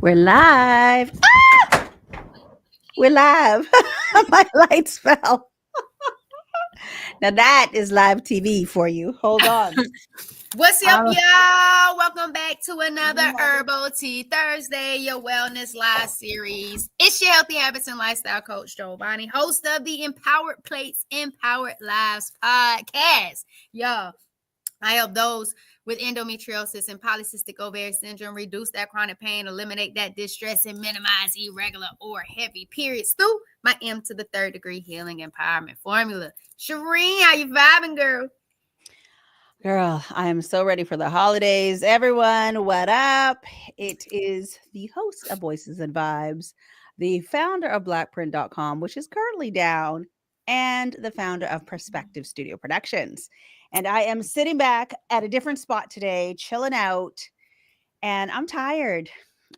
We're live. Ah! We're live. My lights fell. Now that is live TV for you. Hold on. What's up, y'all? Welcome back to another Herbal Tea Thursday, your wellness live series. It's your healthy habits and lifestyle coach, Giovanni, host of the Empowered Plates, Empowered Lives podcast. Y'all, I help those with endometriosis and polycystic ovarian syndrome reduce that chronic pain, eliminate that distress, and minimize irregular or heavy periods through my M to the third degree healing empowerment formula. Shireen, how you vibing, girl? Girl, I am so ready for the holidays. Everyone, what up? It is the host of Voices and Vibes, the founder of blackprint.com, which is currently down, and the founder of Perspective Studio Productions. And I am sitting back at a different spot today, chilling out, and I'm tired.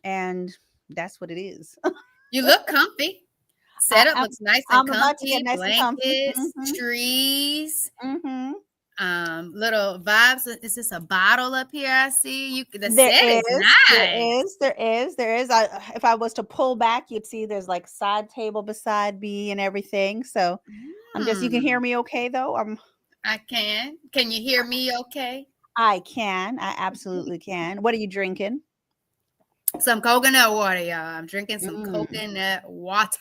And that's what it is. You look comfy. Setup looks nice and I'm comfy. about to get nice and comfy. Blankets, trees. Mm-hmm. Little vibes. Is this a bottle up here? I see you. The There set is, is nice. there is. If I was to pull back, you'd see there's like side table beside me and everything. So I'm just, you can hear me okay though? I can. Can you hear me okay? I can. I absolutely can. What are you drinking? Some coconut water, y'all. I'm drinking some coconut water.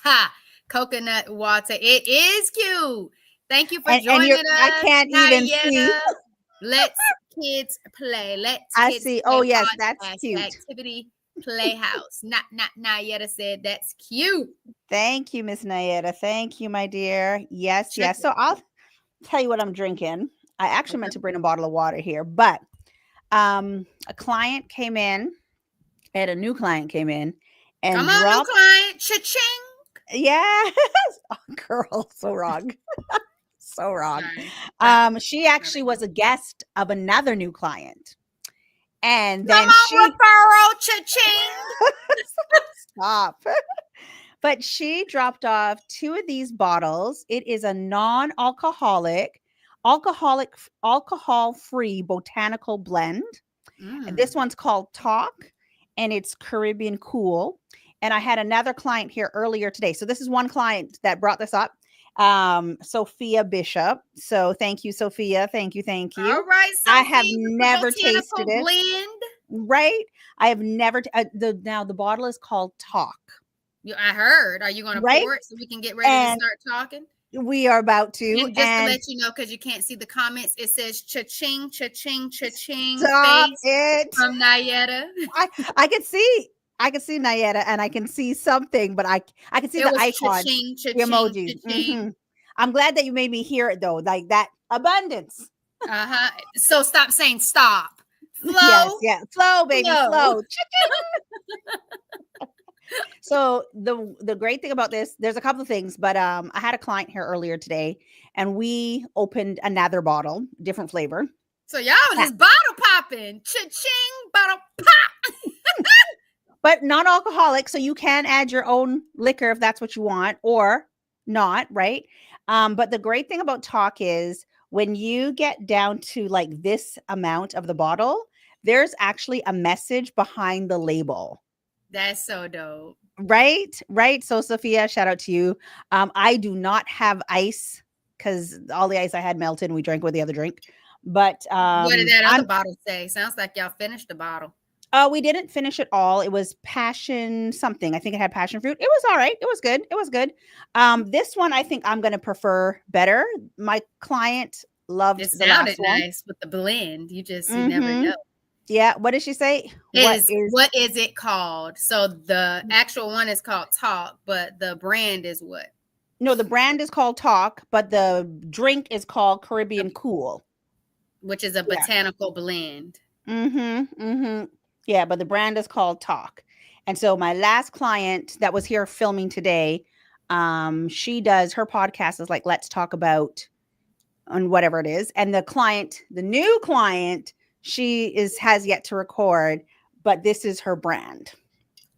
Coconut water. It is cute. Thank you for joining us. I can't even see. Let's kids play. Let's I kids see. play. Oh yes, that's cute. Activity Playhouse. Not Nayetta said that's cute. Thank you, Miss Nayetta. Thank you, my dear. Yes. So I'll tell you what I'm drinking. I actually meant to bring a bottle of water here, but a client came in, and a new client came in and come on, new client. Cha-ching. Yes. Oh, girl, so wrong. So wrong. She actually was a guest of another new client. And then referral, cha-ching. Stop. But she dropped off 2 of these bottles. It is a non-alcoholic, alcohol-free botanical blend. And this one's called Talk, and it's Caribbean Cool. And I had another client here earlier today. So this is one client that brought this up. Sophia Bishop. So thank you, Sophia. Thank you. All right, Sophia, I have never tasted it. Blend. Right? I have never. Now the bottle is called Talk. I heard. Are you going to pour it so we can get ready to start talking? We are about to. And just to let you know, because you can't see the comments, it says cha-ching, cha-ching, cha-ching. Stop it. From Nayetta. I can see Nayetta, and I can see something, but I can see the icon, the emoji. Mm-hmm. I'm glad that you made me hear it though, like that abundance. So stop saying stop. Flow. Yes, flow, baby, flow. So the great thing about this, there's a couple of things, but I had a client here earlier today, and we opened another bottle, different flavor. So y'all was just bottle popping, cha-ching, bottle pop. But non-alcoholic, so you can add your own liquor if that's what you want, or not, right? But the great thing about Talk is when you get down to like this amount of the bottle, there's actually a message behind the label. That's so dope. Right. So Sophia, shout out to you. I do not have ice because all the ice I had melted and we drank with the other drink. But what did that other bottle say? Sounds like y'all finished the bottle. We didn't finish it all. It was passion something. I think it had passion fruit. It was all right. It was good. This one I think I'm going to prefer better. My client loved it the last one. Nice with the blend. You never know. Yeah. What did she say? What is it called? So the actual one is called Talk, but the brand is what? No, the brand is called Talk, but the drink is called Caribbean Cool, which is a botanical blend. Yeah, but the brand is called Talk. And so my last client that was here filming today, she does, her podcast is like, let's talk about on whatever it is. And the new client, has yet to record, but this is her brand.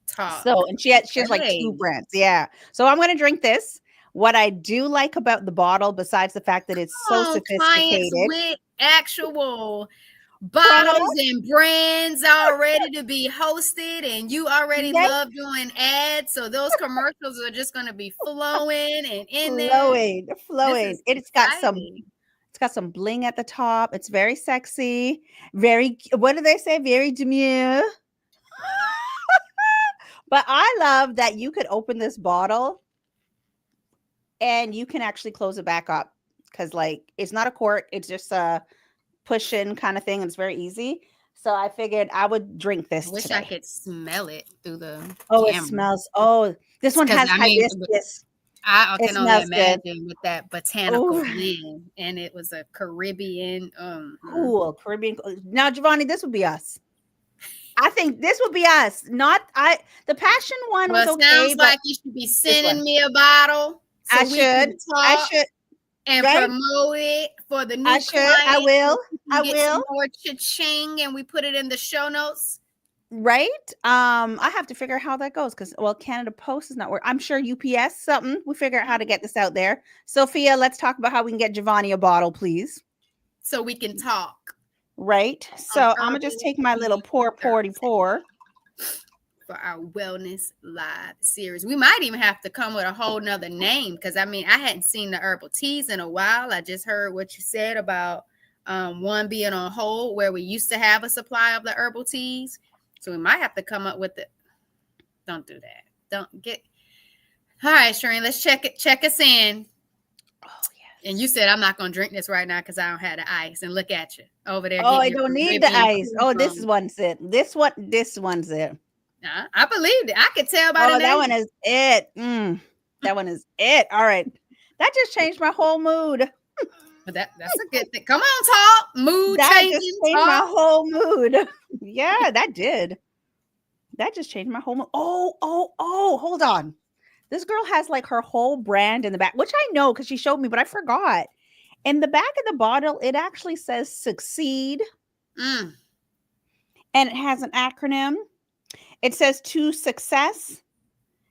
Talk. So, and she has like 2 brands. Yeah. So I'm going to drink this. What I do like about the bottle, besides the fact that it's so sophisticated. With actual bottles and brands are ready to be hosted, and you already love doing ads, so those commercials are just going to be flowing and in flowing. It's got some bling at the top. It's very sexy, very, what do they say, very demure. But I love that you could open this bottle and you can actually close it back up, because like it's not a cork, it's just a push in kind of thing. It's very easy. So I figured I would drink this. I wish today. I could smell it through the camera. camera. It smells. Oh, this one has hibiscus. I can only imagine with that botanical blend, and it was a Caribbean. Cool Caribbean. Now, Giovanni, this would be us. I think this would be us. Not the passion one was okay. Sounds like you should be sending me a bottle. So I should. And promote it for the new client. I will. Some more cha-ching, and we put it in the show notes. Right. I have to figure out how that goes, because Canada Post is not working. I'm sure UPS something. We figure out how to get this out there. Sophia, let's talk about how we can get Giovanni a bottle, please. So we can talk. Right. So I'm gonna just take my little pour for our Wellness Live series. We might even have to come with a whole nother name, because I hadn't seen the herbal teas in a while. I just heard what you said about one being on hold, where we used to have a supply of the herbal teas. So we might have to come up with it. Don't do that. Don't get. All right, Shireen, let's check us in. Oh, yeah. And you said I'm not going to drink this right now because I don't have the ice. And look at you over there. Oh, I don't need the ice. Oh, this is one's it. This one's it. I believed it. I could tell by the name. That one is it. That one is it. All right. That just changed my whole mood. But that's a good thing. Come on, talk. Mood changing. That just changed my whole mood. Yeah, that did. That just changed my whole mood. Oh, hold on. This girl has like her whole brand in the back, which I know because she showed me, but I forgot. In the back of the bottle, it actually says succeed. And it has an acronym. It says to success,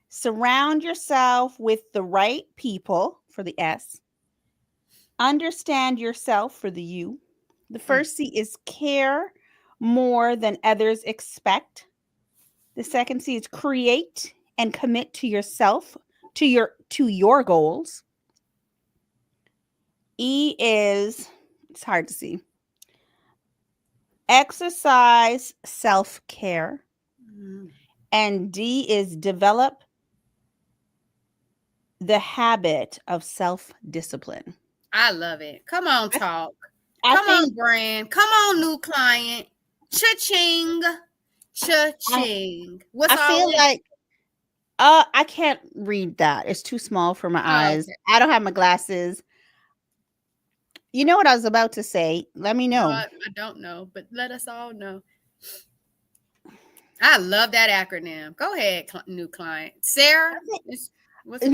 surround yourself with the right people for the S. Understand yourself for the U. The first C is care more than others expect. The second C is create and commit to yourself, to your goals. E is, it's hard to see, exercise self-care. And D is develop the habit of self-discipline. I love it. Come on, talk. Come on, brand. Come on, new client. Cha-ching. Cha-ching. What's I feel like I can't read that. It's too small for my eyes. Okay. I don't have my glasses. You know what I was about to say? Let me know. I don't know, but let us all know. I love that acronym. Go ahead, new client. Sarah? What's her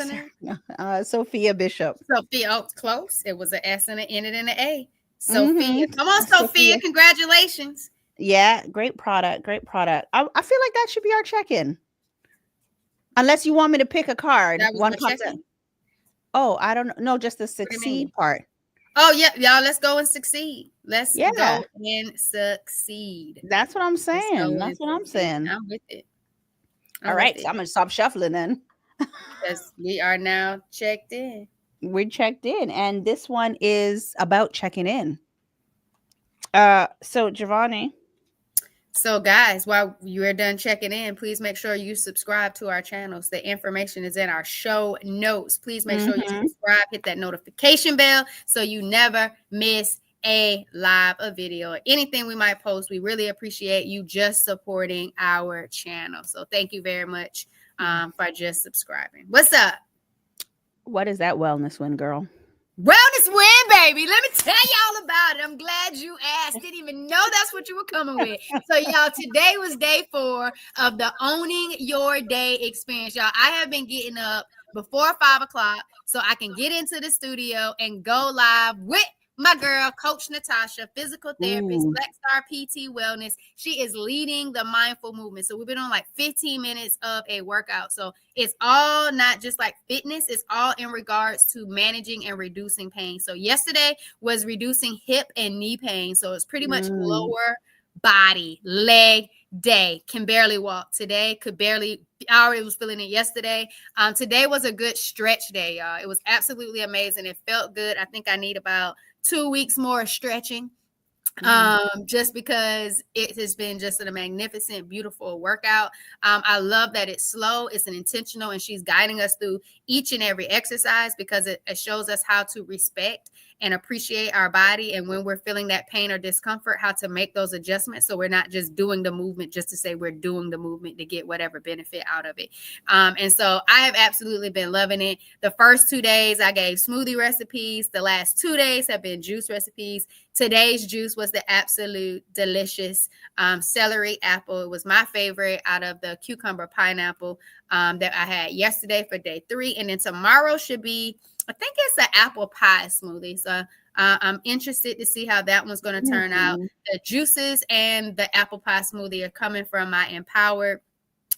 name? No. Sophia Bishop. Sophia, close. It was an S and an N and an A. Sophia. Come on, Sophia. Congratulations. Yeah, great product. I feel like that should be our check-in. Unless you want me to pick a card. One check-in. Oh, I don't know. No, just the succeed part. Oh, yeah. Y'all, let's go and succeed. Let's go and succeed. That's what I'm saying. I'm with it. All right. So I'm going to stop shuffling then. Because we are now checked in. We're checked in. And this one is about checking in. So, Giovanni. So, guys, while you are done checking in, please make sure you subscribe to our channels. The information is in our show notes. Please make sure you subscribe, hit that notification bell so you never miss a video or anything we might post. We really appreciate you just supporting our channel. So thank you very much for just subscribing. What's up? What is that wellness win, girl? Wellness win, baby. Let me tell y'all about it. I'm glad you asked. Didn't even know that's what you were coming with. So, y'all, today was day 4 of the Owning Your Day experience. Y'all, I have been getting up before 5 o'clock so I can get into the studio and go live with my girl, Coach Natasha, physical therapist, Ooh. Black Star PT Wellness. She is leading the mindful movement. So we've been on like 15 minutes of a workout. So it's all not just like fitness, it's all in regards to managing and reducing pain. So yesterday was reducing hip and knee pain. So it's pretty much Mm. lower body, leg day. Can barely walk today, could barely. I already was feeling it yesterday. Today was a good stretch day, y'all. It was absolutely amazing. It felt good. I think I need about 2 weeks more stretching, Mm. just because it has been just a magnificent, beautiful workout. I love that it's slow, it's an intentional, and she's guiding us through each and every exercise because it shows us how to respect and appreciate our body, and when we're feeling that pain or discomfort, how to make those adjustments so we're not just doing the movement just to say we're doing the movement to get whatever benefit out of it. And so I have absolutely been loving it. The first 2 days I gave smoothie recipes. The last 2 days have been juice recipes. Today's juice was the absolute delicious celery apple. It was my favorite out of the cucumber pineapple that I had yesterday for day 3. And then tomorrow should be, I think it's an apple pie smoothie. So I'm interested to see how that one's going to turn out. Mm. The juices and the apple pie smoothie are coming from my Empowered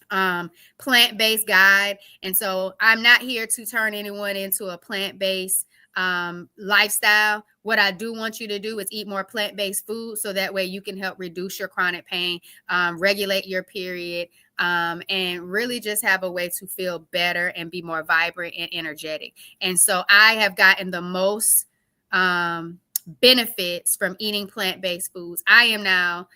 plant-based guide. And so I'm not here to turn anyone into a plant-based lifestyle. What I do want you to do is eat more plant-based food so that way you can help reduce your chronic pain, regulate your period, and really just have a way to feel better and be more vibrant and energetic. And so I have gotten the most benefits from eating plant-based foods. I am now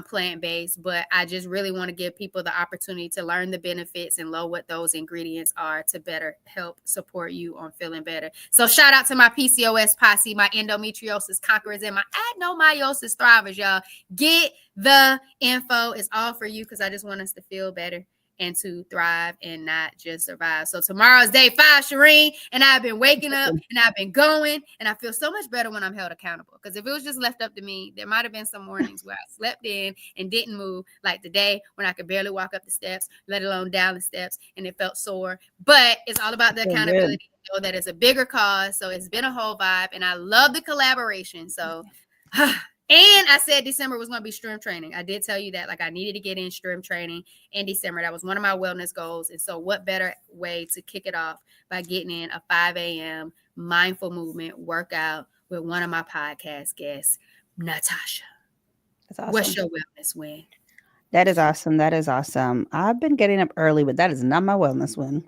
plant-based, but I just really want to give people the opportunity to learn the benefits and know what those ingredients are to better help support you on feeling better. So shout out to my PCOS posse, my endometriosis conquerors, and my adenomyosis thrivers, y'all. Get the info. It's all for you because I just want us to feel better and to thrive and not just survive. So tomorrow's day 5, Shireen, and I've been waking up and I've been going, and I feel so much better when I'm held accountable. Because if it was just left up to me, there might have been some mornings where I slept in and didn't move, like the day when I could barely walk up the steps, let alone down the steps, and it felt sore. But it's all about the So good. accountability. Know that it's a bigger cause. So it's been a whole vibe, and I love the collaboration. So and I said December was going to be strength training. I did tell you that, like, I needed to get in strength training in December. That was one of my wellness goals. And so what better way to kick it off by getting in a 5 a.m. mindful movement workout with one of my podcast guests, Natasha. That's awesome. What's your wellness win? That is awesome. That is awesome. I've been getting up early, but that is not my wellness win.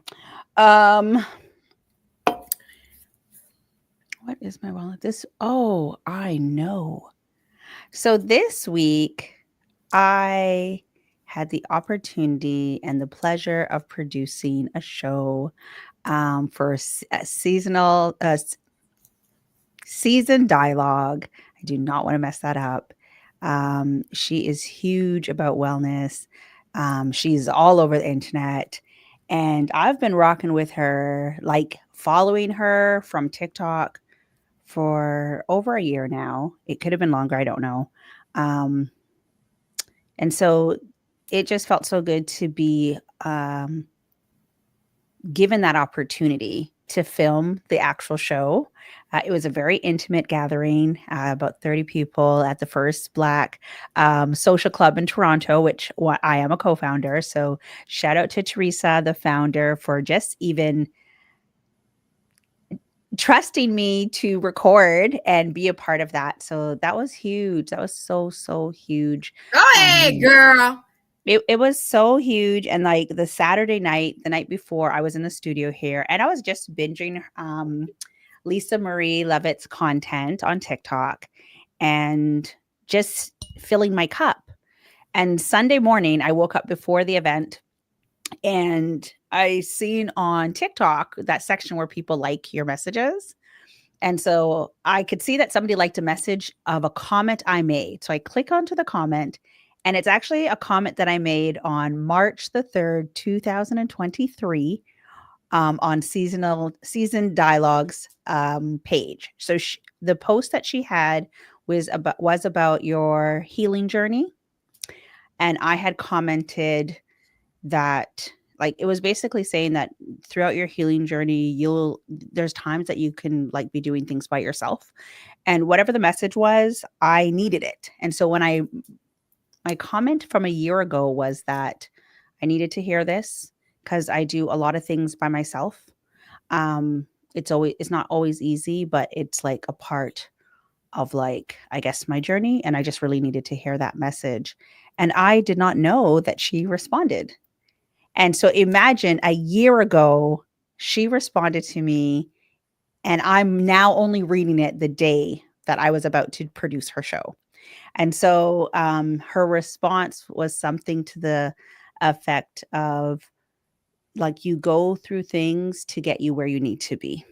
What is my wellness? I know. So this week, I had the opportunity and the pleasure of producing a show for a season dialogue. I do not want to mess that up. She is huge about wellness. She's all over the internet. And I've been rocking with her, like following her from TikTok for over a year now. It could have been longer. I don't know. And so it just felt so good to be given that opportunity to film the actual show. It was a very intimate gathering, about 30 people at the first Black social club in Toronto, which I am a co-founder. So shout out to Teresa, the founder, for just even trusting me to record and be a part of that. So that was huge. That was so huge. Go ahead, girl. It was so huge. And like the Saturday night, the night before, I was in the studio here and I was just binging Lisa Marie Levitt's content on TikTok and just filling my cup. And Sunday morning, I woke up before the event and I seen on TikTok that section where people like your messages. And so I could see that somebody liked a message of a comment I made. So I click onto the comment, and it's actually a comment that I made on March the 3rd, 2023, on season dialogues page. So the post that she had was about your healing journey. And I had commented that like it was basically saying that throughout your healing journey, there's times that you can like be doing things by yourself. And whatever the message was, I needed it. And so my comment from a year ago was that I needed to hear this because I do a lot of things by myself. Um, it's not always easy, but it's like a part of like, I guess, my journey. And I just really needed to hear that message. And I did not know that she responded. And so imagine a year ago, she responded to me, and I'm now only reading it the day that I was about to produce her show. And so her response was something to the effect of like, you go through things to get you where you need to be.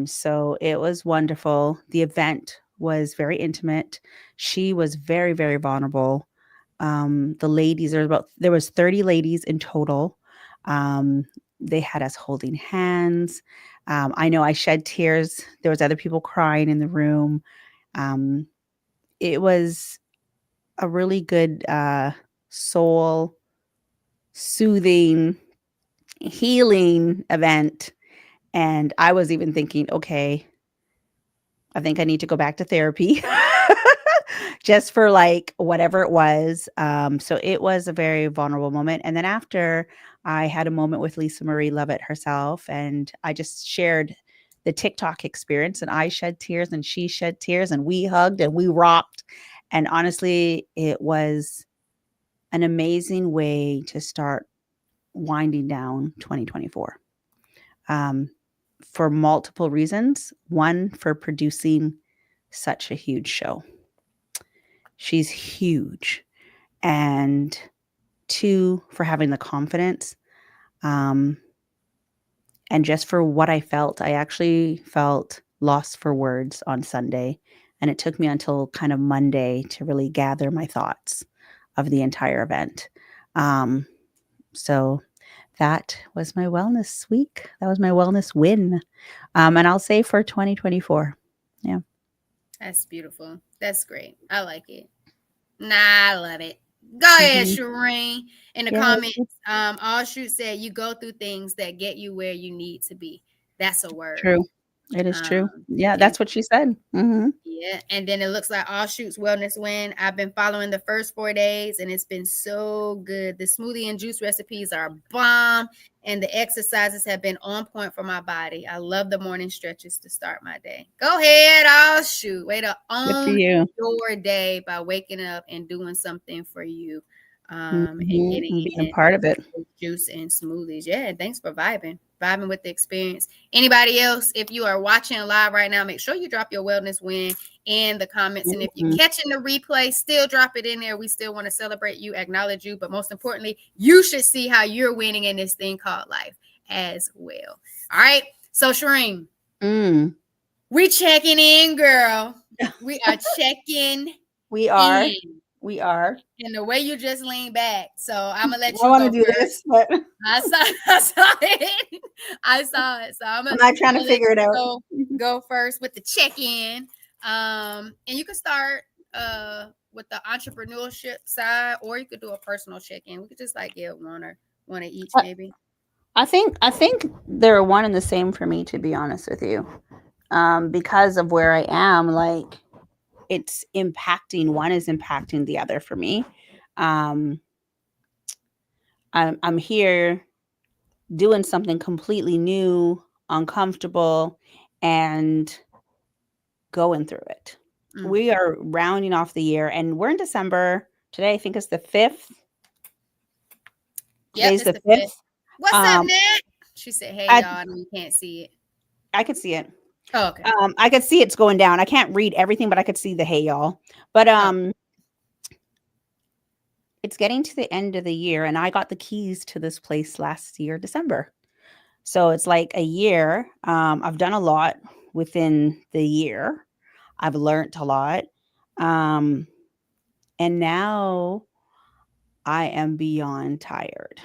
So it was wonderful. The event was very intimate. She was very, very vulnerable. The ladies, there was 30 ladies in total. Um, they had us holding hands. I know I shed tears. There was other people crying in the room. Um, it was a really good soul soothing, healing event. And I was even thinking, okay, I think I need to go back to therapy just for like whatever it was. So it was a very vulnerable moment. And then after, I had a moment with Lisa Marie Lovett herself, and I just shared the TikTok experience, and I shed tears and she shed tears, and we hugged and we rocked. And honestly, it was an amazing way to start winding down 2024. Um, for multiple reasons. One, for producing such a huge show. She's huge. And two, for having the confidence. Um, and just for what I felt, I actually felt lost for words on Sunday. And it took me until kind of Monday to really gather my thoughts of the entire event. So that was my wellness week. That was my wellness win. And I'll say for 2024. Yeah. That's beautiful. That's great. I like it. Nah, I love it. Go ahead, Shireen. In the comments, All Shoot said you go through things that get you where you need to be. That's a word. True. It is true. Yeah, that's what she said. Mm-hmm. Yeah, and then it looks like All Shoot's wellness win. I've been following the first 4 days, and it's been so good. The smoothie and juice recipes are bomb, and the exercises have been on point for my body. I love the morning stretches to start my day. Go ahead, All Shoot. Way to own your day by waking up and doing something for you. And getting being part of it. Juice and smoothies. Yeah, thanks for vibing with the experience. Anybody else, if you are watching live right now, make sure you drop your wellness win in the comments. And if you're catching the replay, still drop it in there. We still want to celebrate you, acknowledge you, but most importantly, you should see how you're winning in this thing called life as well. All right. So Shireen, we checking in, girl. We are checking. We are. We are. And the way you just lean back. So I'm gonna let you I want to do this, but I saw it. I saw it. So I'm not trying to figure it out. Go first with the check-in. And you can start with the entrepreneurship side, or you could do a personal check-in. We could just like get one of each, maybe. I think they're one and the same for me, to be honest with you. Because of where I am, like it's impacting, one is impacting the other for me. I'm here doing something completely new, uncomfortable, and going through it. We are rounding off the year, and we're in December. Today, I think, is the 5th. Today's the 5th. What's up, Nat? She said, hey, y'all, I know you can't see it. I could see it. Oh, okay. I could see it's going down. I can't read everything, but I could see the hey, y'all. But it's getting to the end of the year, and I got the keys to this place last year, December. So it's like a year. I've done a lot within the year. I've learned a lot. And now I am beyond tired.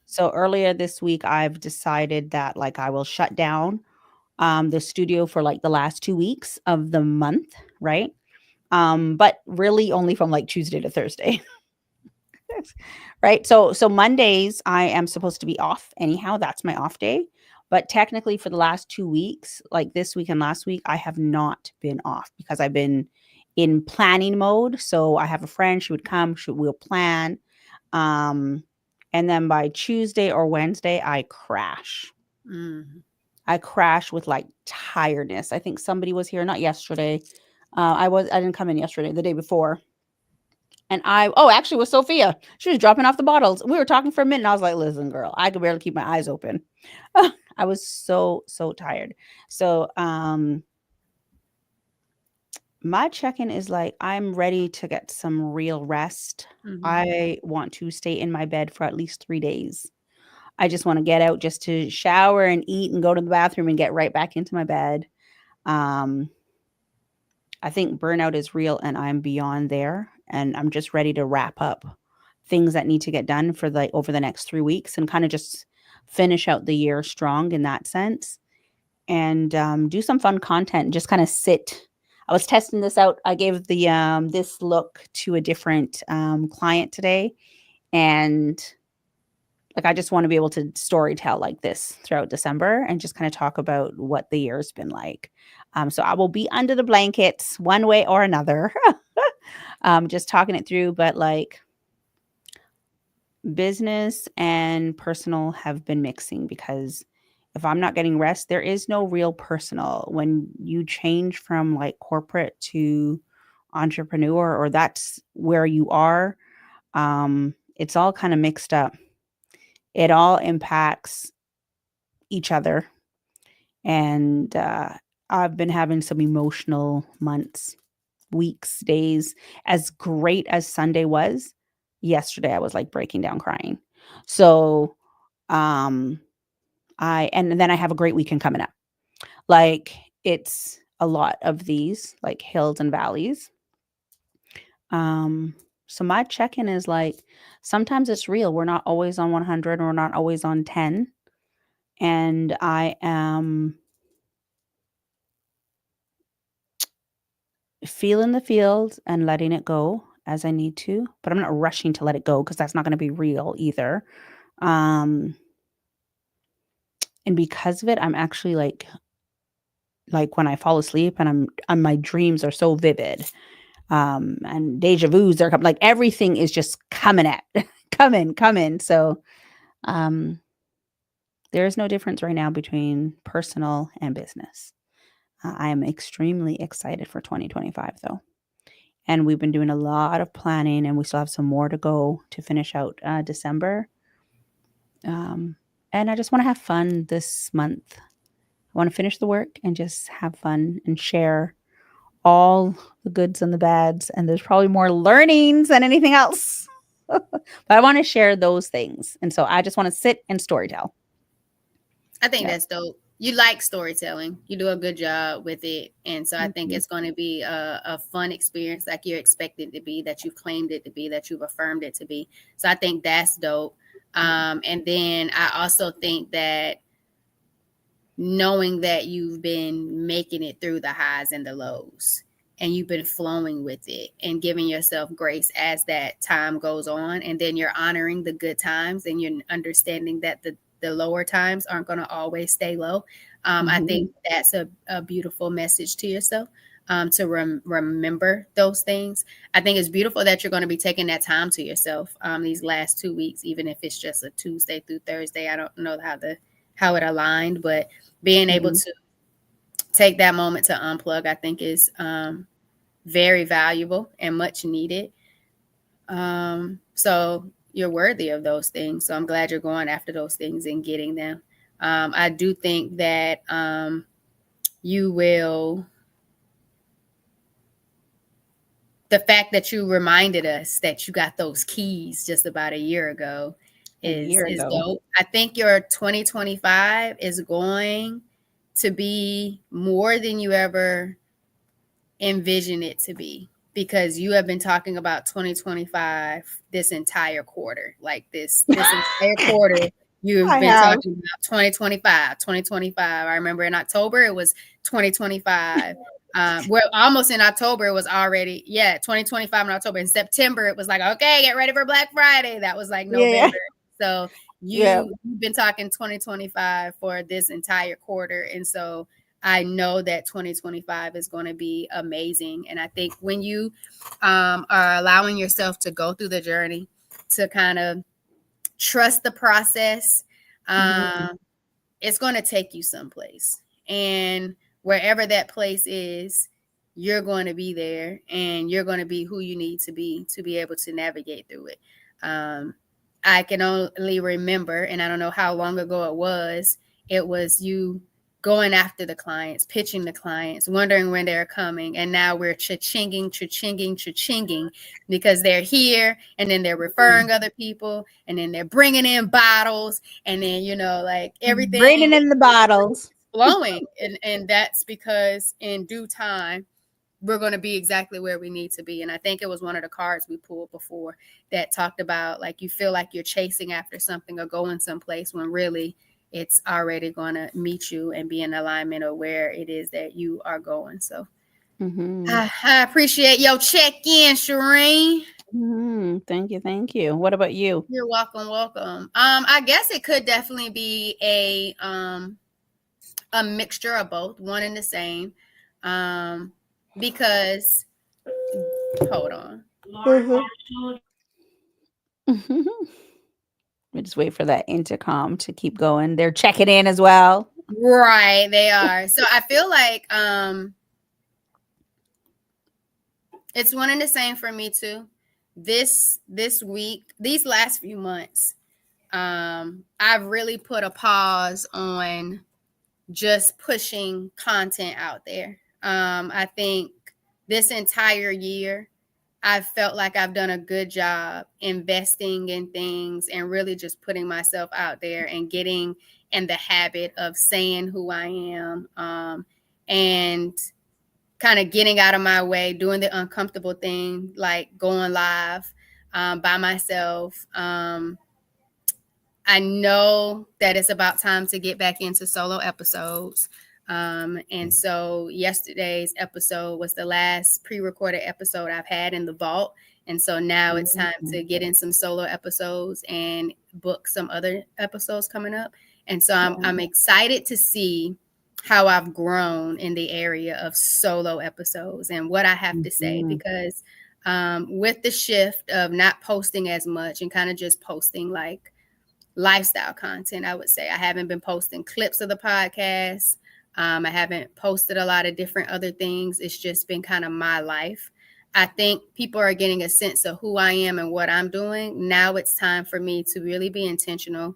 So earlier this week, I've decided that like I will shut down the studio for like the last 2 weeks of the month, right? But really only from like Tuesday to Thursday. Right? So Mondays I am supposed to be off anyhow. That's my off day. But technically for the last 2 weeks, like this week and last week, I have not been off because I've been in planning mode. So I have a friend, she would come, we'll plan. Um and then by Tuesday or Wednesday I crash. Mm. I crash with like tiredness. I think somebody was here, not yesterday. I didn't come in yesterday, the day before. And actually, it was Sophia. She was dropping off the bottles. We were talking for a minute. And I was like, listen, girl, I could barely keep my eyes open. I was so tired. So, my check-in is like, I'm ready to get some real rest. Mhm. I want to stay in my bed for at least 3 days. I just want to get out just to shower and eat and go to the bathroom and get right back into my bed. Um, I think burnout is real and I'm beyond there. And I'm just ready to wrap up things that need to get done for over the next 3 weeks and kind of just finish out the year strong in that sense and do some fun content and just kind of sit. I was testing this out. I gave the this look to a different client today, and like I just want to be able to story tell like this throughout December and just kind of talk about what the year's been like. So I will be under the blankets one way or another, just talking it through. But like business and personal have been mixing because if I'm not getting rest, there is no real personal. When you change from like corporate to entrepreneur, or that's where you are, it's all kind of mixed up. It all impacts each other. And I've been having some emotional months, weeks, days. As great as Sunday was, yesterday I was like breaking down crying. So, um, and then I have a great weekend coming up. Like it's a lot of these like hills and valleys. Um, so my check-in is like sometimes it's real. We're not always on 100 or we're not always on 10. And I am feeling the field and letting it go as I need to, but I'm not rushing to let it go because that's not going to be real either. Um, and because of it, I'm actually like when I fall asleep and my dreams are so vivid. And deja vu's are like everything is just coming at coming. So um there is no difference right now between personal and business. I am extremely excited for 2025 though. And we've been doing a lot of planning and we still have some more to go to finish out December. Um, and I just want to have fun this month. I want to finish the work and just have fun and share all the goods and the bads. And there's probably more learnings than anything else. But I want to share those things. And so I just want to sit and storytell. I think Yeah. that's dope. You like storytelling. You do a good job with it. And so I think Mhm. it's going to be a fun experience like you expected it to be, that you've claimed it to be, that you've affirmed it to be. So I think that's dope. And then I also think that knowing that you've been making it through the highs and the lows and you've been flowing with it and giving yourself grace as that time goes on, and then you're honoring the good times and you're understanding that the lower times aren't going to always stay low. I think that's a beautiful message to yourself, to remember those things. I think it's beautiful that you're going to be taking that time to yourself these last 2 weeks, even if it's just a Tuesday through Thursday. I don't know how it aligned, but being able to take that moment to unplug, I think is very valuable and much needed. So you're worthy of those things. So I'm glad you're going after those things and getting them. I do think that you will. The fact that you reminded us that you got those keys just about a year ago is dope. I think your 2025 is going to be more than you ever envision it to be, because you have been talking about 2025 this entire quarter. Like this entire quarter you've been talking about 2025. I remember in October it was 2025. We're almost in October. It was already 2025 in October. In September, it was like, okay, get ready for Black Friday. That was like Yeah. November. So Yeah. you've been talking 2025 for this entire quarter, and so I know that 2025 is going to be amazing. And I think when you are allowing yourself to go through the journey, to kind of trust the process, Mhm. it's going to take you someplace. And wherever that place is, you're going to be there, and you're going to be who you need to be able to navigate through it. Um, I can only remember, and I don't know how long ago it was you going after the clients, pitching the clients, wondering when they're coming. And now we're cha-chinging, because they're here, and then they're referring other people, and then they're bringing in bottles, and then, like everything Bringing in the bottles. flowing. And that's because in due time, we're going to be exactly where we need to be. And I think it was one of the cards we pulled before that talked about, like, you feel like you're chasing after something or going someplace when really it's already going to meet you and be in alignment of where it is that you are going. So I appreciate your check-in, Shireen. Thank you. Thank you. What about you? You're welcome. I guess it could definitely be a mixture of both, one and the same. Because hold on. We just wait for that intercom to keep going. They're checking in as well. Right, they are. So I feel like it's one and the same for me too. This week, these last few months, I've really put a pause on just pushing content out there. I think this entire year, I've felt like I've done a good job investing in things and really just putting myself out there and getting in the habit of saying who I am, and kind of getting out of my way, doing the uncomfortable thing, like going live by myself. I know that it's about time to get back into solo episodes. And so yesterday's episode was the last pre-recorded episode I've had in the vault. And so now it's time to get in some solo episodes and book some other episodes coming up. And so I'm excited to see how I've grown in the area of solo episodes and what I have to say, because with the shift of not posting as much and kind of just posting like lifestyle content, I would say I haven't been posting clips of the podcast. I haven't posted a lot of different other things. It's just been kind of my life. I think people are getting a sense of who I am and what I'm doing. Now it's time for me to really be intentional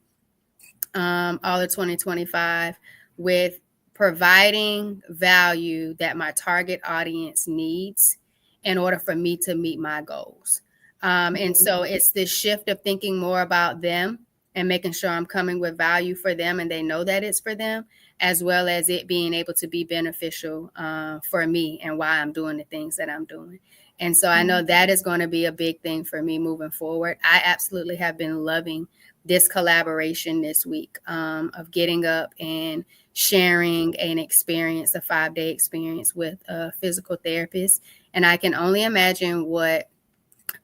all of 2025 with providing value that my target audience needs in order for me to meet my goals. And so it's this shift of thinking more about them and making sure I'm coming with value for them and they know that it's for them, as well as it being able to be beneficial for me and why I'm doing the things that I'm doing. And so I know that is going to be a big thing for me moving forward. I absolutely have been loving this collaboration this week of getting up and sharing an experience, a 5-day experience with a physical therapist. And I can only imagine what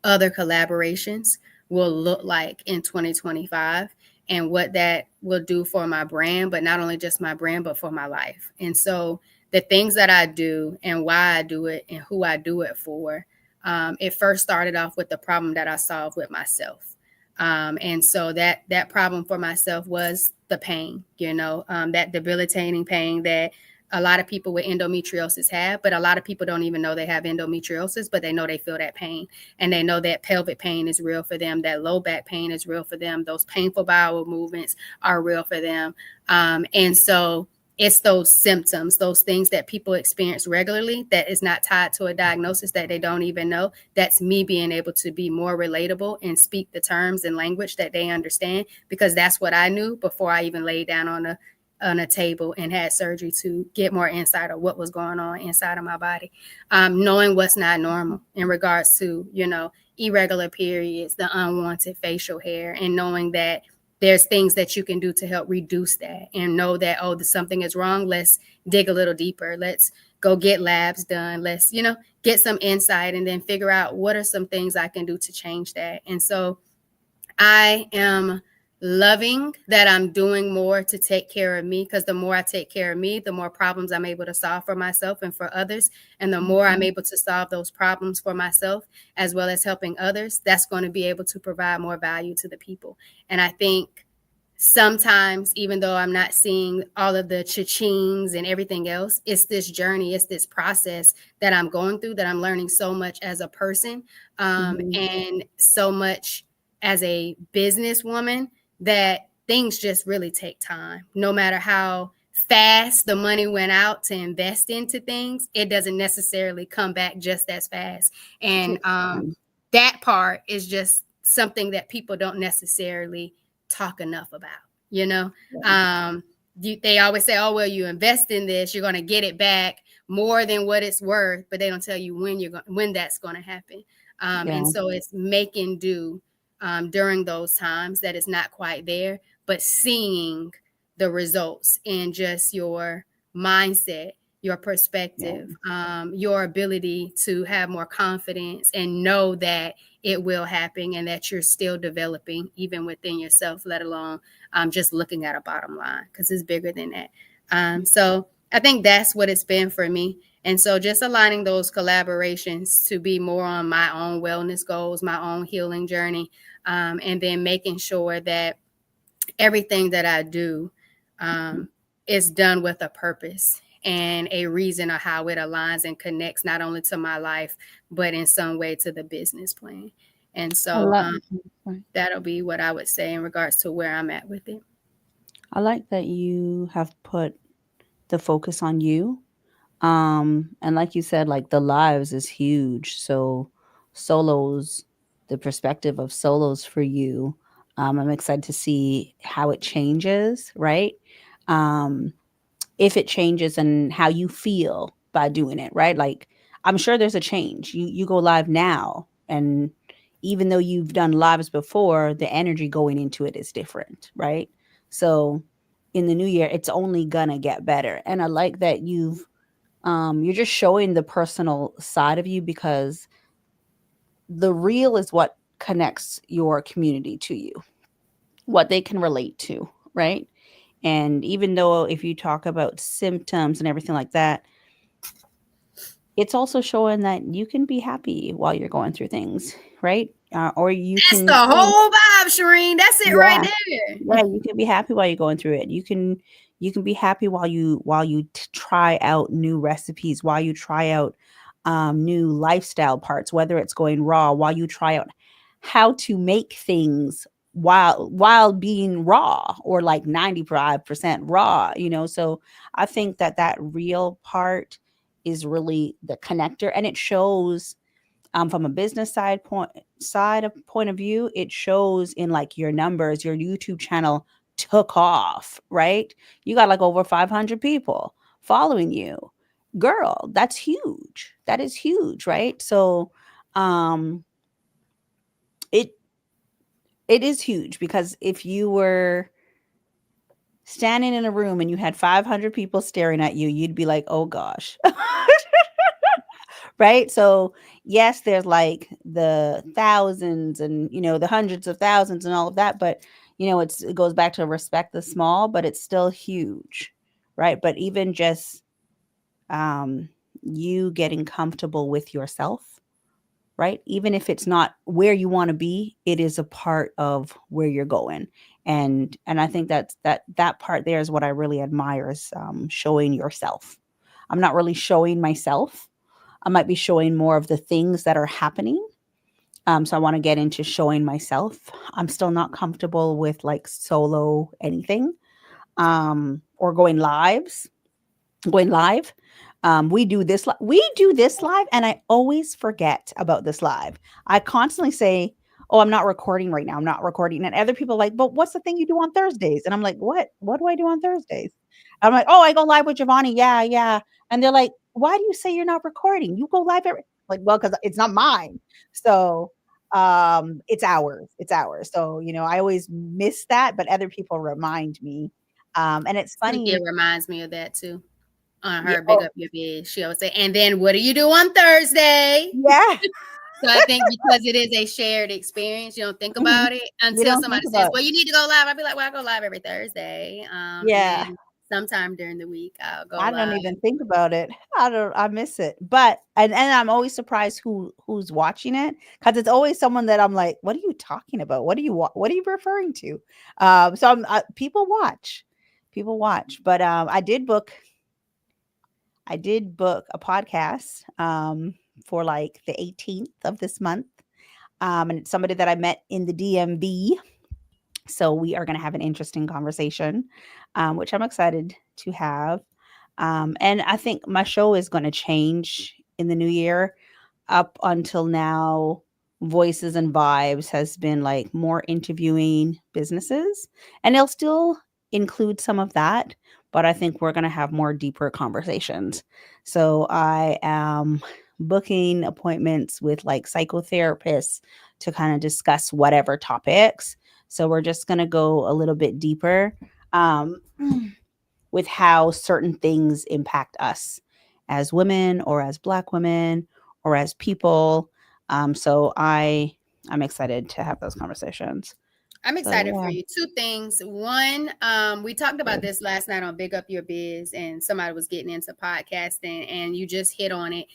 other collaborations will look like in 2025 and what that will do for my brand, but not only just my brand, but for my life. And so the things that I do and why I do it and who I do it for, it first started off with the problem that I solved with myself. And so that problem for myself was the pain, that debilitating pain that a lot of people with endometriosis have, but a lot of people don't even know they have endometriosis, but they know they feel that pain, and they know that pelvic pain is real for them, that low back pain is real for them, those painful bowel movements are real for them. And so it's those symptoms, those things that people experience regularly that is not tied to a diagnosis that they don't even know. That's me being able to be more relatable and speak the terms and language that they understand, because that's what I knew before I even laid down on a table and had surgery to get more insight of what was going on inside of my body. Knowing what's not normal in regards to, irregular periods, the unwanted facial hair, and knowing that there's things that you can do to help reduce that and know that, something is wrong. Let's dig a little deeper. Let's go get labs done. Let's, get some insight and then figure out what are some things I can do to change that. And so I am loving that I'm doing more to take care of me, because the more I take care of me, the more problems I'm able to solve for myself and for others. And the more I'm Mhm. able to solve those problems for myself as well as helping others, that's going to be able to provide more value to the people. And I think sometimes, even though I'm not seeing all of the cha-chings and everything else, it's this journey, it's this process that I'm going through, that I'm learning so much as a person, Mhm. and so much as a businesswoman, that things just really take time. No matter how fast the money went out to invest into things, it doesn't necessarily come back just as fast. And Takes time. that part is just something that people don't necessarily talk enough about, you know. Yeah. um they always say, oh well, you invest in this, you're going to get it back more than what it's worth, but they don't tell you when that's going to happen. And Yeah. so it's making do during those times that it's not quite there, but seeing the results in just your mindset, your Yeah. perspective, your ability to have more confidence and know that it will happen and that you're still developing even within yourself, let alone just looking at a bottom line, because it's bigger than that. So I think that's what it's been for me. And so just aligning those collaborations to be more on my own wellness goals, my own healing journey, and then making sure that everything that I do is done with a purpose and a reason of how it aligns and connects not only to my life, but in some way to the business plan. And I so love that'll be what I would say in regards to where I'm at with it. I like that you have put the focus on you. And like you said, like the lives is huge. So solos, the perspective of solos for you, I'm excited to see how it changes, right? Um, if it changes and how you feel by doing it, right? Like I'm sure there's a change. You go live now, and even though you've done lives before, the energy going into it is different, right? So in the new year, it's only gonna get better. And I like that you're just showing the personal side of you, because the real is what connects your community to you, what they can relate to, right? And even though if you talk about symptoms and everything like that, it's also showing that you can be happy while you're going through things, right? Or you That's the can whole vibe, Shireen. That's it right yeah. there. Yeah, you can be happy while you're going through it. You can be happy while you try out new recipes, while you try out new lifestyle parts, whether it's going raw, while you try out how to make things while being raw, or like 95% raw, So I think that real part is really the connector, and it shows from a business point of view. It shows in like your numbers. Your YouTube channel took off, right? You got like over 500 people following you. Girl, that's huge. That is huge, right? So um it it is huge, because if you were standing in a room and you had 500 people staring at you, you'd be like, "Oh gosh." Right? So, yes, there's like the thousands and, the hundreds of thousands and all of that, but it goes back to respect the small, but it's still huge, right? But even just um you getting comfortable with yourself, right? Even if it's not where you want to be, it is a part of where you're going. And I think that part there is what I really admire, is showing yourself. I'm not really showing myself. I might be showing more of the things that are happening. So I want to get into showing myself. I'm still not comfortable with like solo anything, or going live. We do this live, and I always forget about this live. I constantly say, "Oh, I'm not recording right now. I'm not recording." And other people are like, "But what's the thing you do on Thursdays?" And I'm like, "What? What do I do on Thursdays?" I'm like, "Oh, I go live with Giovanni. Yeah, yeah." And they're like, "Why do you say you're not recording? You go live every—" Like, well, because it's not mine. So it's ours. It's ours. So, I always miss that, but other people remind me. And it's Cynthia funny. reminds me of that too. on Yeah. her Big Oh, Up Your Biz. She always say, and then what do you do on Thursday? yeah. So I think because it is a shared experience, you don't think Mhm. about it You until don't think somebody says, about "Well, you need to go live." I'll be like, "Well, I go live every Thursday," and yeah. then sometime during the week I'll go I don't live. even think about it. I miss it. But and I'm always surprised who's watching it because it's always someone that I'm like, what are you talking about? What are you referring to? So people watch. People watch. But I did book a podcast for like the 18th of this month. And it's somebody that I met in the DMV. So we are going to have an interesting conversation, which I'm excited to have. And I think my show is going to change in the new year. Up until now, Voices and Vibes has been like more interviewing businesses, and they'll still include some of that, but I think we're going to have more deeper conversations. So I am booking appointments with like psychotherapists to kind of discuss whatever topics. So we're just going to go a little bit deeper. Um, with how certain things impact us as women or as Black women or as people. I'm excited to have those conversations. I'm So excited for yeah. you. Two things. One, we talked about this last night on Big Up Your Biz, and somebody was getting into podcasting, and you just hit on it.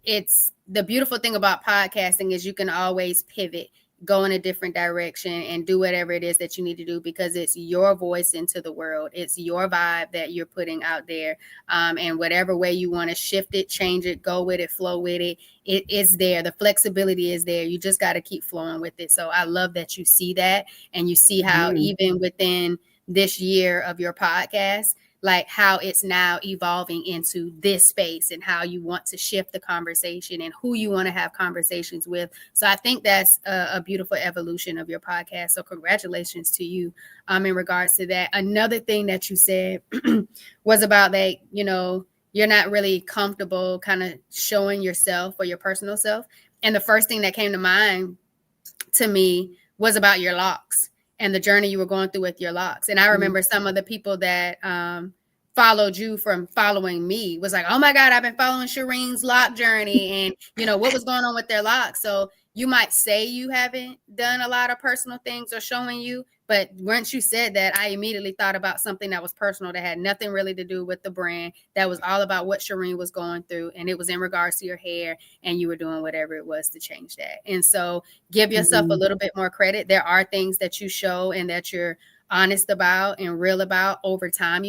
It's the beautiful thing about podcasting is you can always pivot, go in a different direction, and do whatever it is that you need to do because it's your voice into the world. It's your vibe that you're putting out there, and whatever way you want to shift it, change it, go with it, flow with it, it is there. The flexibility is there. You just got to keep flowing with it. So I love that you see that, and you see how Mhm. even within this year of your podcast, like how it's now evolving into this space and how you want to shift the conversation and who you want to have conversations with. So I think that's a beautiful evolution of your podcast. So congratulations to you in regards to that. Another thing that you said was about that, you're not really comfortable kind of showing yourself or your personal self. And the first thing that came to mind to me was about your locks and the journey you were going through with your locks. And I Mhm. remember some of the people that followed you from following me was like, oh my God, I've been following Shireen's lock journey and what was going on with their locks. So you might say you haven't done a lot of personal things or showing you, but once you said that, I immediately thought about something that was personal that had nothing really to do with the brand, that was all about what Shireen was going through. And it was in regards to your hair, and you were doing whatever it was to change that. And so give yourself a Mhm. little bit more credit. There are things that you show and that you're honest about and real about over time.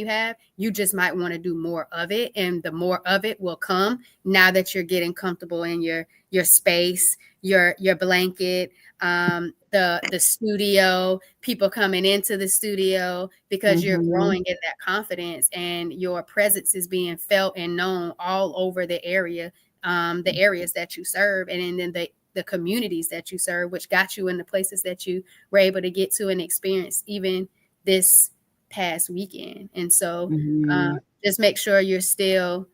You just might want to do more of it, and the more of it will come now that you're getting comfortable in your space, your blanket, the studio, people coming into the studio, because you're Mhm. growing in that confidence and your presence is being felt and known all over the areas that you serve, and then the communities that you serve, which got you in the places that you were able to get to and experience even this past weekend. And so Mhm. just make sure you're still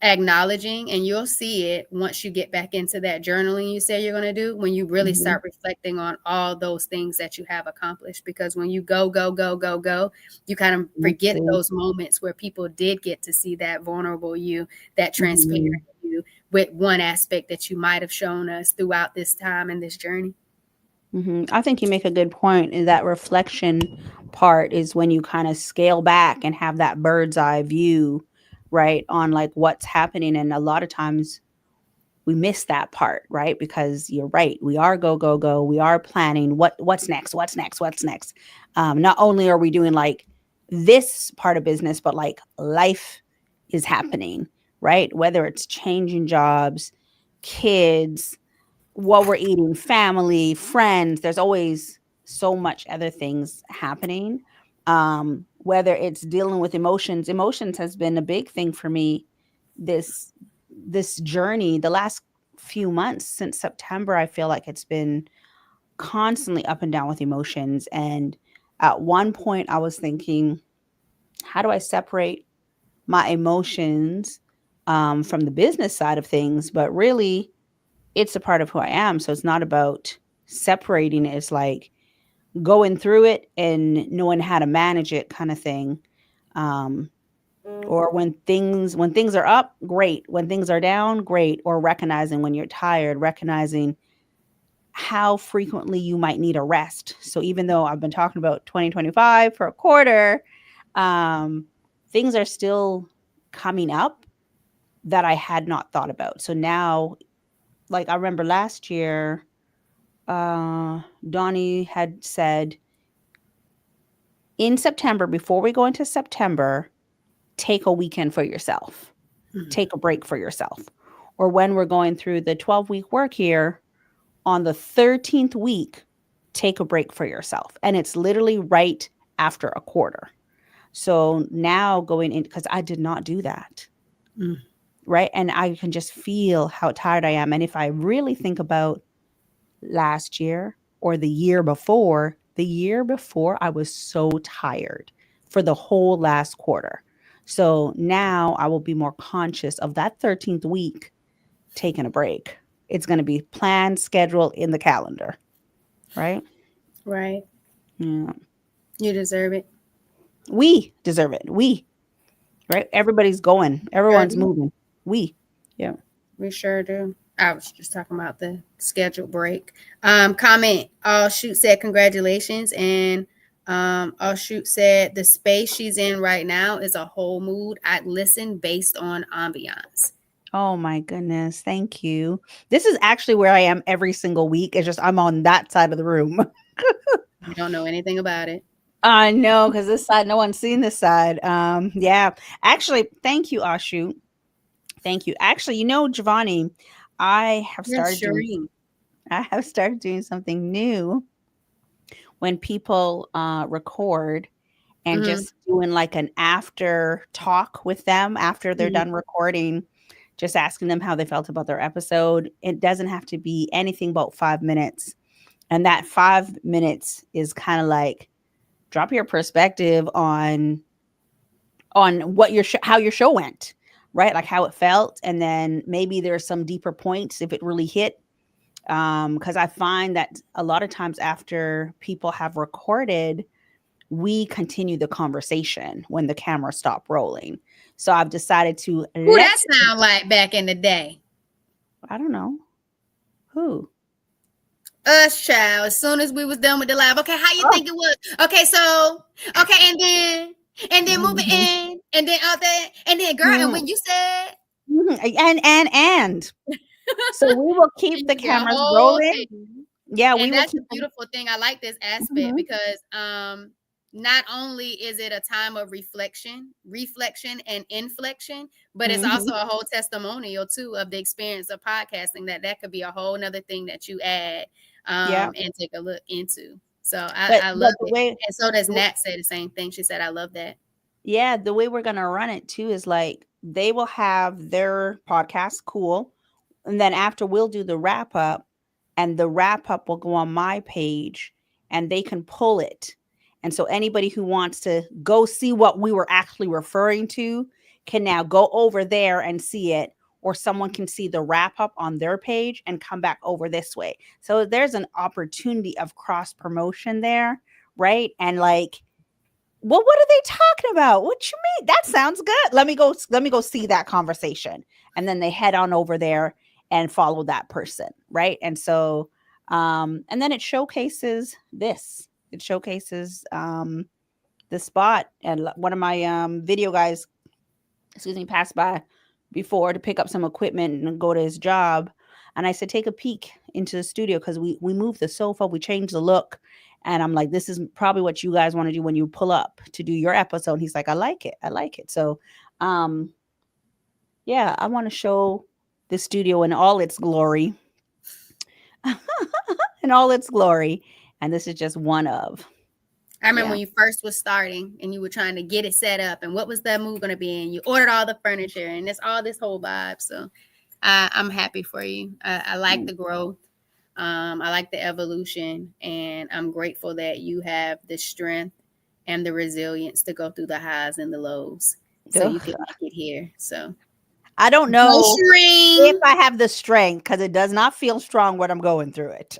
acknowledging, and you'll see it once you get back into that journaling you say you're going to do, when you really Mhm. start reflecting on all those things that you have accomplished. Because when you go go go go go, you kind of Let's forget see. those moments where people did get to see that vulnerable you, that transparent Mhm. you, with one aspect that you might have shown us throughout this time and this journey. I think you make a good point. And that reflection part is when you kind of scale back and have that bird's eye view, right, on like what's happening. And a lot of times we miss that part, right? Because you're right, we are go go go. We are planning what's next, what's next. Not only are we doing like this part of business, but like life is happening, right? Whether it's changing jobs, kids, what we're eating, family, friends. There's always so much other things happening. Whether it's dealing with emotions, emotions has been a big thing for me this this journey. The last few months since September, I feel like it's been constantly up and down with emotions. And at one point, I was thinking, how do I separate my emotions from the business side of things? But really, it's a part of who I am. So it's not about separating it. It's like going through it and knowing how to manage it kind of thing. Um, Or when things are up, great. When things are down, great. Or recognizing when you're tired, recognizing how frequently you might need a rest. So even though I've been talking about 2025 for a quarter, um, things are still coming up that I had not thought about. So now, like I remember last year, Donnie had said in September, before we go into September, take a weekend for yourself, Mhm. take a break for yourself. Or when we're going through the 12-week work year, on the 13th week, take a break for yourself. And it's literally right after a quarter. So now going in, because I did not do that. Mm. Right. And I can just feel how tired I am. And if I really think about last year or the year before, I was so tired for the whole last quarter. So now I will be more conscious of that 13th week taking a break. It's going to be planned, scheduled in the calendar. Right. Right. Yeah. You deserve it. We deserve it. We, right? Everybody's going. Sure Everyone's do. moving. We. Yeah. We sure do. I was just talking about the scheduled break. Comment. All shoot said congratulations, and all shoot said the space she's in right now is a whole mood. I listen based on ambiance. Oh my goodness. Thank you. This is actually where I am every single week. It's just I'm on that side of the room. You don't know anything about it. I know because this side, no one's seen this side. Yeah. Actually, thank you, Ashu. Thank you. Actually, Giovanni, I have Yes, started doing Shireen. I have started doing something new when people record and Mm-hmm. just doing like an after talk with them after they're Mm-hmm. done recording, just asking them how they felt about their episode. It doesn't have to be anything but 5 minutes. And that 5 minutes is kind of like drop your perspective on what how your show went, right? Like how it felt. And then maybe there's some deeper points if it really hit. Because I find that a lot of times after people have recorded, we continue the conversation when the camera stopped rolling. So I've decided to Who that let sound like back in the day? I don't know who. Us, child. As soon as we was done with the live, okay, how you Oh. think it was? Okay, so okay, and then moving Mhm. in, and then out there, and then girl, and Mhm. when you said Mhm. And so we will keep and the you get a cameras whole rolling. thing. Yeah, we And will that's the keep them. beautiful thing. I like this aspect Mhm. because not only is it a time of reflection and inflection, but it's also Mhm. a whole testimonial too of the experience of podcasting that could be a whole nother thing that you add Yeah, and take a look into. So I but love the it. way And so does the w Nat say the same thing. She said, I love that. yeah, the way we're gonna run it too is like they will have their podcast, cool, and then after we'll do the wrap up, and the wrap up will go on my page, and they can pull it. And so anybody who wants to go see what we were actually referring to can now go over there and see it, or someone can see the wrap up on their page and come back over this way. So there's an opportunity of cross promotion there, right? And like, well, what are they talking about? What you mean? That sounds good. Let me go see that conversation. And then they head on over there and follow that person, right? And so and then it showcases this. It showcases the spot. And one of my video guys, excuse me, passed by before to pick up some equipment and go to his job. And I said, take a peek into the studio because we moved the sofa, we changed the look. And I'm like, this is probably what you guys want to do when you pull up to do your episode. And he's like, I like it. I like it. So um yeah, I want to show the studio in all its glory. In all its glory. And this is just one of. I remember Yeah. when you first was starting and you were trying to get it set up and what was that move going to be, and you ordered all the furniture and it's all this whole vibe. So I'm happy for you. I like the growth. I like the evolution, and I'm grateful that you have the strength and the resilience to go through the highs and the lows so you Ugh. can make it here. So I don't go know if Shireen. I have the strength because it does not feel strong when I'm going through it.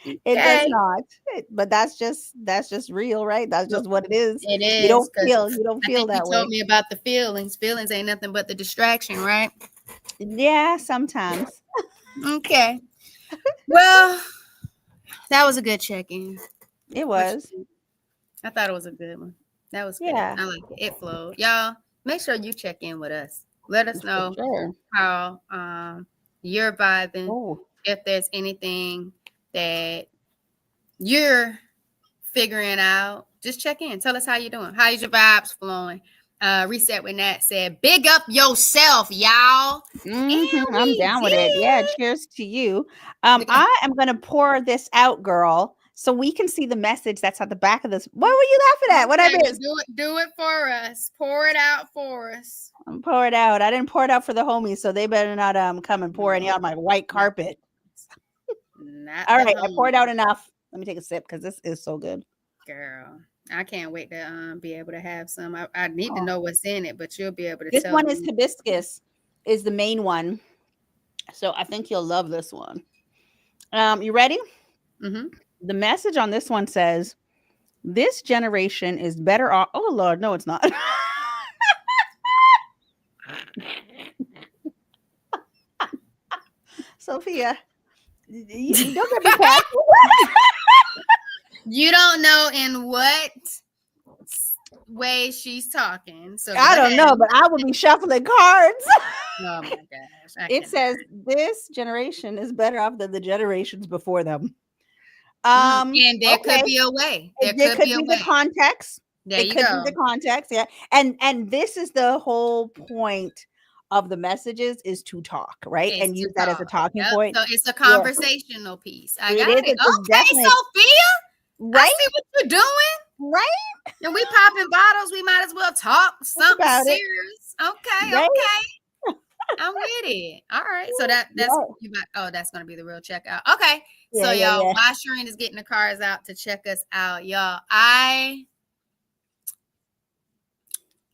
It does Okay. not. But that's just real, right? That's Well, just what it is. it You is don't because feel you don't I feel think you that told way. me about the feelings. Feelings ain't nothing but the distraction, right? Yeah, sometimes. Okay. Well, that was a good check-in. It What you was. think? I thought it was a good one. That was good. Yeah, I like it. It flowed. Y'all, make sure you check in with us. Let us for know sure. how you're vibing. Oh, If there's anything that you're figuring out, just check in. Tell us how you're doing. How's your vibes flowing? Reset with Nat said, big up yourself, y'all. And I'm we down with it. Yeah, did. cheers to you. Look at I am gonna pour this out, girl, so we can see the message that's at the back of this. What were you laughing at? What I okay, well, missed? do it for us. Pour it out for us. Pour it out. I didn't pour it out for the homies, so they better not come and pour any No, out my white carpet. not All the right, I poured out homies. enough. Let me take a sip because this is so good. Girl, I can't wait to be able to have some. I need to Oh, know what's in it, but you'll be able to this tell one is me. hibiscus, is the main one. So I think you'll love this one. You ready? Mm-hmm. The message on this one says, "This generation is better off." Oh Lord, no, it's not. Sophia, you don't get me canceled. You don't know in what way she's talking, so go I don't ahead. know, but I will be shuffling cards. Oh my gosh, I It cannot. says this generation is better off than the generations before them. And there could Okay. be a way. There It could could be a be the way. context. There It you could be go. the context, yeah. And this is the whole point of the messages is to talk, right? It's And to use that as a talk. talking Yep. point. So it's a Yeah. conversational piece. I It got is. it. It's Okay, definitely Sophia. I right, see what you're doing. right. And we popping bottles. We might as well talk Think something about it. serious. Okay, Right? okay. I'm with it. All right. So that's Yeah. you got that's gonna be the real checkout. Okay. So Yeah, yeah, y'all, yeah. while Shireen is getting the cars out to check us out, y'all, I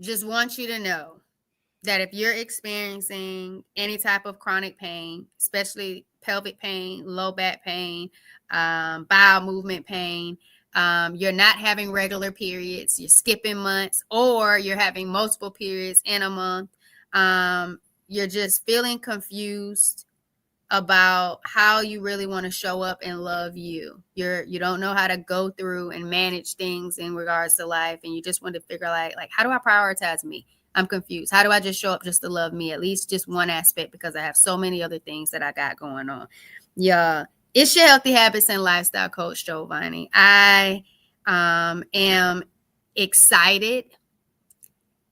just want you to know that if you're experiencing any type of chronic pain, especially pelvic pain, low back pain, bowel movement pain, you're not having regular periods, you're skipping months, or you're having multiple periods in a month, you're just feeling confused about how you really want to show up and love you. You don't know how to go through and manage things in regards to life, and you just want to figure out like how do I prioritize me? I'm confused. How do I just show up just to love me? At least just one aspect, because I have so many other things that I got going on. Yeah. It's your healthy habits and lifestyle coach, Giovanni. I am excited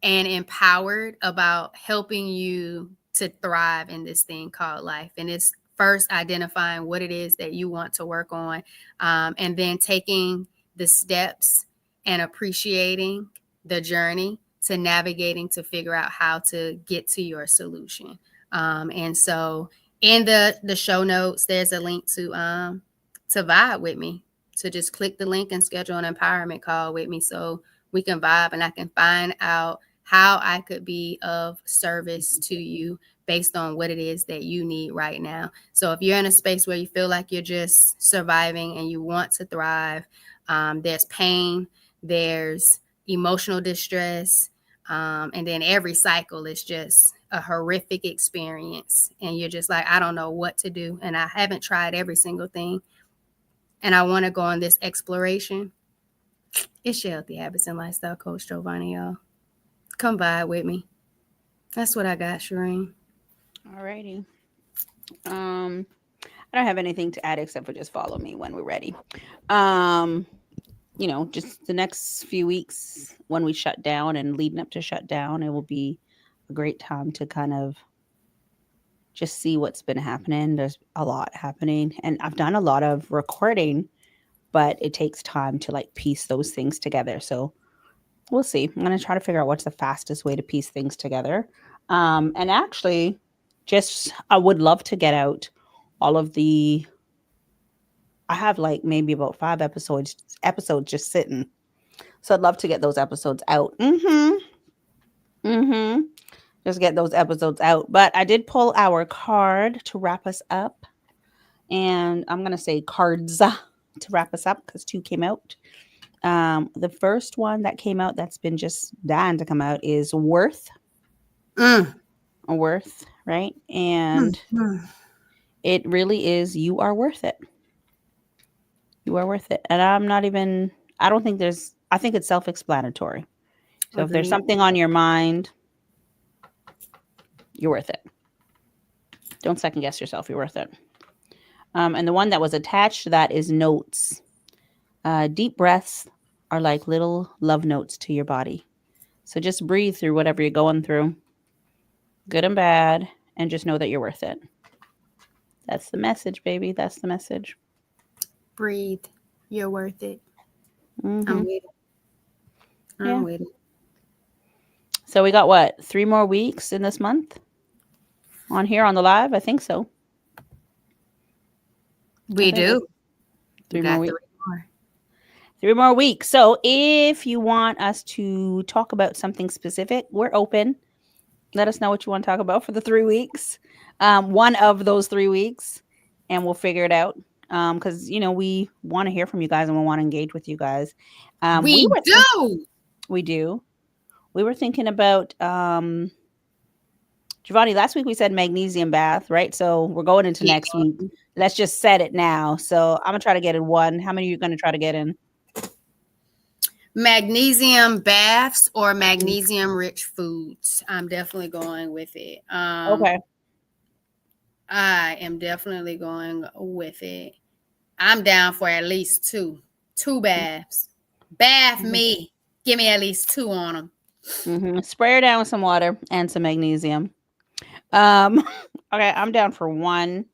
and empowered about helping you to thrive in this thing called life. And it's first identifying what it is that you want to work on, and then taking the steps and appreciating the journey to navigating to figure out how to get to your solution. And so in the show notes, there's a link to vibe with me. So just click the link and schedule an empowerment call with me so we can vibe and I can find out how I could be of service to you based on what it is that you need right now. So if you're in a space where you feel like you're just surviving and you want to thrive, there's pain, there's emotional distress, and then every cycle is just a horrific experience. And you're just like, I don't know what to do. And I haven't tried every single thing. And I want to go on this exploration. It's your healthy habits and lifestyle coach, Giovanni, y'all. Come vibe with me. That's what I got, Shireen. Alrighty. I don't have anything to add except for just follow me when we're ready. Um, just the next few weeks when we shut down and leading up to shut down, it will be a great time to kind of just see what's been happening. There's a lot happening, and I've done a lot of recording, but it takes time to like piece those things together. So we'll see. I'm gonna try to figure out what's the fastest way to piece things together. And actually, just I would love to get out all of the. I have like maybe about 5 episodes just sitting. So I'd love to get those episodes out. Mm-hmm. Just get those episodes out. But I did pull our card to wrap us up. and I'm going to say cards to wrap us up because 2 came out. The first one that came out that's been just dying to come out is Worth. Mm. Worth, right? Mm. And Mm. it really is, you are worth it. You are worth it. And I don't think I think it's self explanatory. So if there's Agreed. something on your mind, you're worth it. Don't second guess yourself. You're worth it. And the one that was attached to that is notes. Deep breaths are like little love notes to your body. So just breathe through whatever you're going through, good and bad, and just know that you're worth it. That's the message, baby. That's the message. Breathe. You're worth it. Hmm. I'm with it. I'm Yeah. with it. So we got what, 3 more weeks in this month on here on the live? I think so. I We think we do. We 3 more got weeks. 3 more. 3 more weeks. So if you want us to talk about something specific, we're open. Let us know what you want to talk about for the 3 weeks. One of those 3 weeks, and we'll figure it out. Because we want to hear from you guys and we want to engage with you guys. We do. We do. We were thinking about Giovanni. Last week we said magnesium bath, right? So we're going into Yeah. next week. Let's just set it now. So I'm gonna try to get in one. How many are you gonna try to get in? Magnesium baths or magnesium rich foods. I'm definitely going with it. Okay. I am definitely going with it. I'm down for at least two baths. Bath me. Give me at least 2 on them. Mm-hmm. Spray her down with some water and some magnesium. Okay, I'm down for one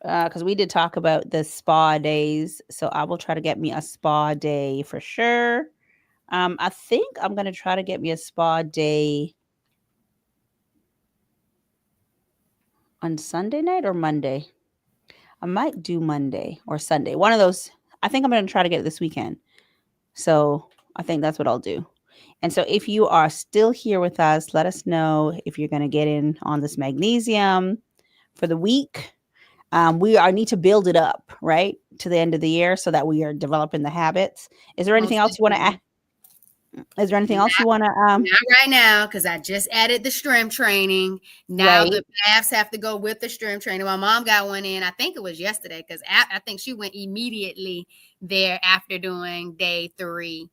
because we did talk about the spa days. So I will try to get me a spa day for sure. I think I'm going to try to get me a spa day on Sunday night or Monday. I might do Monday or Sunday. One of those. I think I'm going to try to get it this weekend. So I think that's what I'll do. And so if you are still here with us, let us know if you're going to get in on this magnesium for the week. I need to build it up, right, to the end of the year so that we are developing the habits. Is there anything Most else you want to add? definitely. Is there anything else you Not, want to not right now because I just added the strength training. Now right? the baths have to go with the strength training. My mom got one in. I think it was yesterday because I think she went immediately there after doing day 3,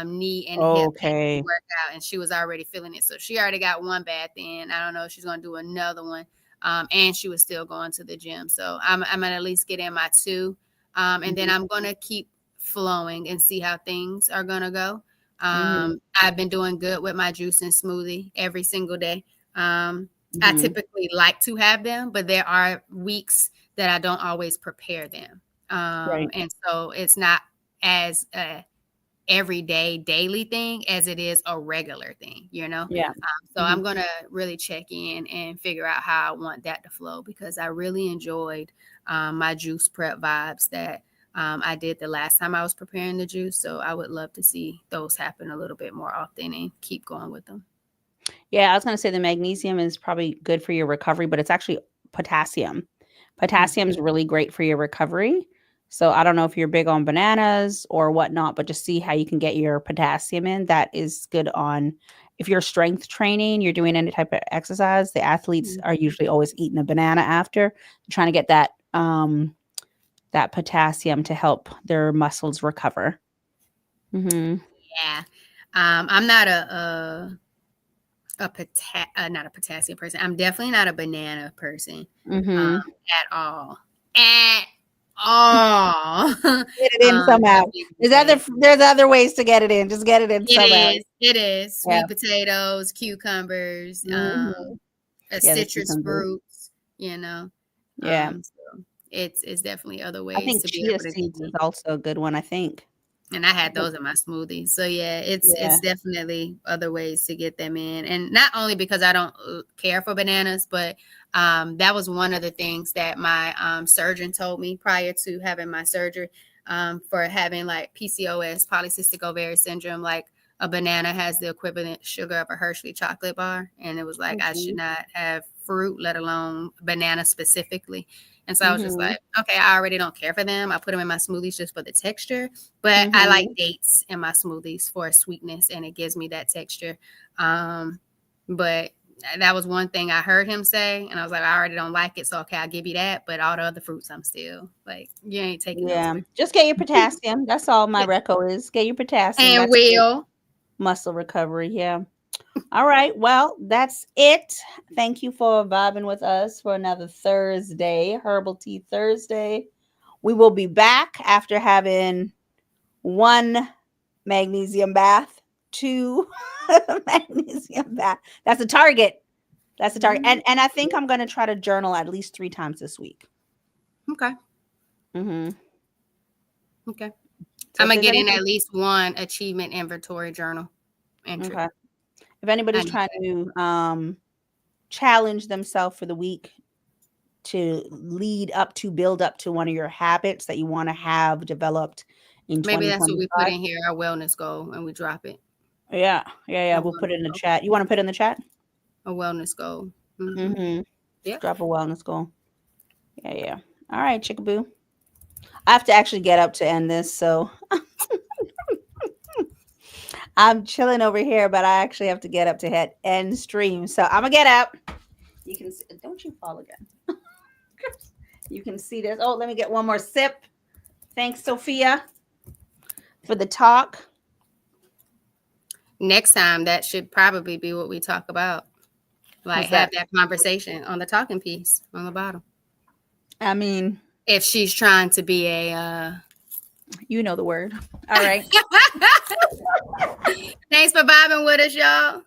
knee and hip Okay. workout, and she was already feeling it. So she already got one bath in. I don't know if she's going to do another one. And she was still going to the gym. So I'm going to at least get in my 2. And then I'm going to keep flowing and see how things are going to go. I've been doing good with my juice and smoothie every single day. I typically like to have them, but there are weeks that I don't always prepare them. Right. And so it's not as a everyday daily thing as it is a regular thing, Yeah. So I'm going to really check in and figure out how I want that to flow because I really enjoyed my juice prep vibes that I did the last time I was preparing the juice. So I would love to see those happen a little bit more often and keep going with them. Yeah, I was going to say the magnesium is probably good for your recovery, but it's actually potassium. Potassium is really great for your recovery. So I don't know if you're big on bananas or whatnot, but just see how you can get your potassium in. That is good on if you're strength training, you're doing any type of exercise. The athletes are usually always eating a banana after, trying to get that potassium to help their muscles recover. Mm-hmm. Yeah. I'm not not a potassium person. I'm definitely not a banana person Mm-hmm. at all. At all. Get it in somehow. There's other ways to get it in. Just get it in somehow. It is. Yeah. Sweet potatoes, cucumbers, Mhm. Yeah, the citrus cucumbers. fruits, Yeah. So it's definitely other I ways think to be chia able to get seeds is them. also a good one, I think. And I I had think those in my smoothie. So yeah, yeah. it's definitely other ways to get them in. And not only because I don't care for bananas, but that was one of the things that my surgeon told me prior to having my surgery for having like PCOS, polycystic ovary syndrome. Like a banana has the equivalent sugar of a Hershey chocolate bar, and it was like I should Mhm. not have fruit, let alone banana specifically. And so I was just like, okay, I already don't care for them. I put them in my smoothies just for the texture. But I like dates in my smoothies for sweetness, and it gives me that texture. But that was one thing I heard him say, and I was like, I already don't like it, so okay, I'll give you that. But all the other fruits, I'm still like, you ain't taking those. Yeah, just get your potassium. That's all my reco is. Get your potassium. And That's it. will. Muscle recovery. Yeah. All right. Well, that's it. Thank you for vibing with us for another Thursday, Herbal Tea Thursday. We will be back after having 1 magnesium bath, 2 magnesium bath. That's a target. That's a target. And I think I'm going to try to journal at least 3 times this week. Okay. Mm-hmm. Okay. So I'm going to get in at least 1 achievement inventory journal entry. Okay. If anybody's trying to challenge themselves for the week to build up to one of your habits that you want to have developed in 2025. Maybe that's what we put in here, our wellness goal, and we drop it. Yeah. We'll put it in the chat. You want to put it in the chat? A wellness goal. Yeah. Drop a wellness goal. Yeah. All right, Chickaboo. I have to actually get up to end this, so I'm chilling over here, but I actually have to get up to end stream. So I'm gonna get up. You can see, don't you fall again? You can see this. Oh, let me get one more sip. Thanks, Sophia, for the talk. Next time, that should probably be what we talk about. Like, have that conversation on the talking piece on the bottom. I mean, if she's trying to be a you know the word. All right. Thanks for vibing with us, y'all.